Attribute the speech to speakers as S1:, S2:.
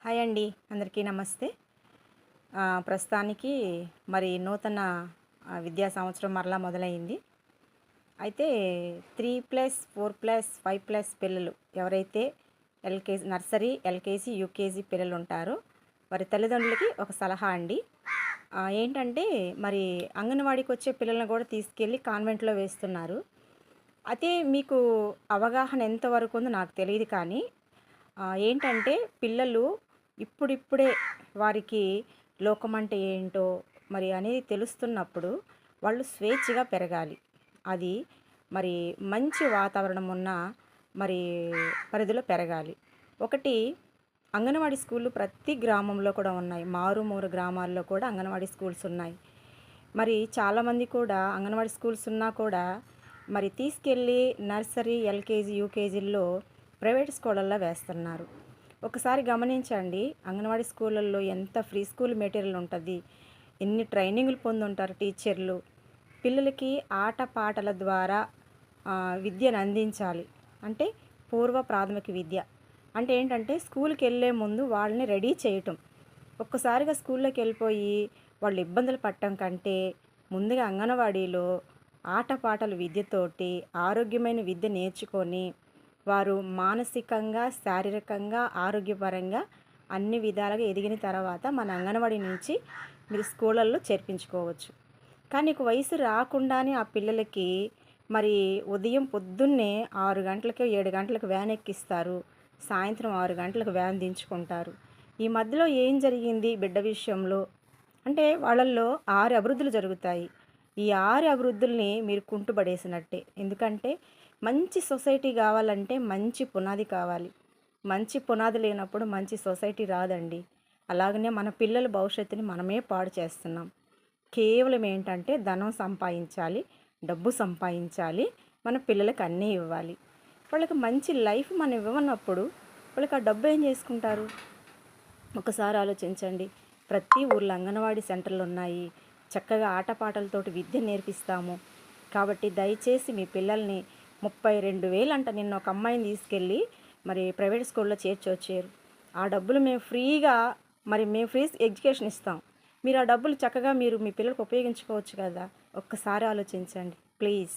S1: Hi అండి, అందరికీ నమస్తే. ప్రస్తుతానికి మరి నూతన విద్యా సంవత్సరం మరలా మొదలైంది. అయితే 3+, 4+, 5+ పిల్లలు ఎవరైతే ఎల్కేజీ, నర్సరీ, ఎల్కేజీ, యూకేజీ పిల్లలు ఉంటారో వారి తల్లిదండ్రులకి ఒక సలహా అండి. ఏంటంటే మరి అంగన్వాడీకి వచ్చే పిల్లలను కూడా తీసుకెళ్ళి కాన్వెంట్లో వేస్తున్నారు. అయితే మీకు అవగాహన ఎంతవరకు ఉందో నాకు తెలియదు, కానీ ఏంటంటే పిల్లలు ఇప్పుడిప్పుడే వారికి లోకం అంటే ఏంటో మరి అనేది తెలుస్తున్నప్పుడు వాళ్ళు స్వేచ్ఛగా పెరగాలి. అది మరి మంచి వాతావరణం ఉన్న మరి పరిధిలో పెరగాలి. ఒకటి, అంగన్వాడీ స్కూళ్ళు ప్రతి గ్రామంలో కూడా ఉన్నాయి. మారుమూరు గ్రామాల్లో కూడా అంగన్వాడీ స్కూల్స్ ఉన్నాయి. మరి చాలామంది కూడా అంగన్వాడీ స్కూల్స్ ఉన్నా కూడా మరి తీసుకెళ్ళి నర్సరీ, ఎల్కేజీ, యూకేజీల్లో ప్రైవేట్ స్కూళ్ళల్లో వేస్తున్నారు. ఒకసారి గమనించండి, అంగన్వాడీ స్కూళ్ళల్లో ఎంత ఫ్రీ స్కూల్ మెటీరియల్ ఉంటుంది, ఎన్ని ట్రైనింగ్లు పొందుంటారు టీచర్లు. పిల్లలకి ఆటపాటల ద్వారా విద్యను అందించాలి. అంటే పూర్వ ప్రాథమిక విద్య అంటే ఏంటంటే స్కూల్కి వెళ్ళే ముందు వాళ్ళని రెడీ చేయటం. ఒక్కసారిగా స్కూల్లోకి వెళ్ళిపోయి వాళ్ళు ఇబ్బందులు పడటం కంటే ముందుగా అంగన్వాడీలో ఆటపాటల విద్యతోటి ఆరోగ్యమైన విద్య నేర్చుకొని వారు మానసికంగా, శారీరకంగా, ఆరోగ్యపరంగా అన్ని విధాలుగా ఎదిగిన తర్వాత మన అంగన్వాడీ నుంచి మీరు స్కూళ్ళల్లో చేర్పించుకోవచ్చు. కానీ ఒక వయసు రాకుండానే ఆ పిల్లలకి మరి ఉదయం పొద్దున్నే 6 గంటలకి, 7 గంటలకు వ్యాన్ ఎక్కిస్తారు. సాయంత్రం 6 గంటలకు వ్యాన్ దించుకుంటారు. ఈ మధ్యలో ఏం జరిగింది బిడ్డ విషయంలో అంటే వాళ్ళల్లో 6 అభివృద్ధులు జరుగుతాయి. ఈ 6 అభివృద్ధుల్ని మీరు కుంటుపడేసినట్టే. ఎందుకంటే మంచి సొసైటీ కావాలంటే మంచి పునాది కావాలి. మంచి పునాది లేనప్పుడు మంచి సొసైటీ రాదండి. అలాగనే మన పిల్లల భవిష్యత్తుని మనమే పాడు చేస్తున్నాం. కేవలం ఏంటంటే ధనం సంపాదించాలి, డబ్బు సంపాదించాలి, మన పిల్లలకి అన్నీ ఇవ్వాలి. వాళ్ళకి మంచి లైఫ్ మనం ఇవ్వనప్పుడు వాళ్ళకి ఆ డబ్బు ఏం చేసుకుంటారు? ఒకసారి ఆలోచించండి. ప్రతి ఊర్లో అంగన్వాడీ సెంటర్లు ఉన్నాయి. చక్కగా ఆటపాటలతోటి విద్య నేర్పిస్తాము. కాబట్టి దయచేసి మీ పిల్లల్ని 32,000 అంట నిన్న ఒక అమ్మాయిని తీసుకెళ్ళి మరి ప్రైవేట్ స్కూల్లో చేర్చొచ్చారు. ఆ డబ్బులు మేము ఫ్రీ ఎడ్యుకేషన్ ఇస్తాం. మీరు ఆ డబ్బులు చక్కగా మీరు మీ పిల్లలకు ఉపయోగించుకోవచ్చు కదా. ఒక్కసారి ఆలోచించండి ప్లీజ్.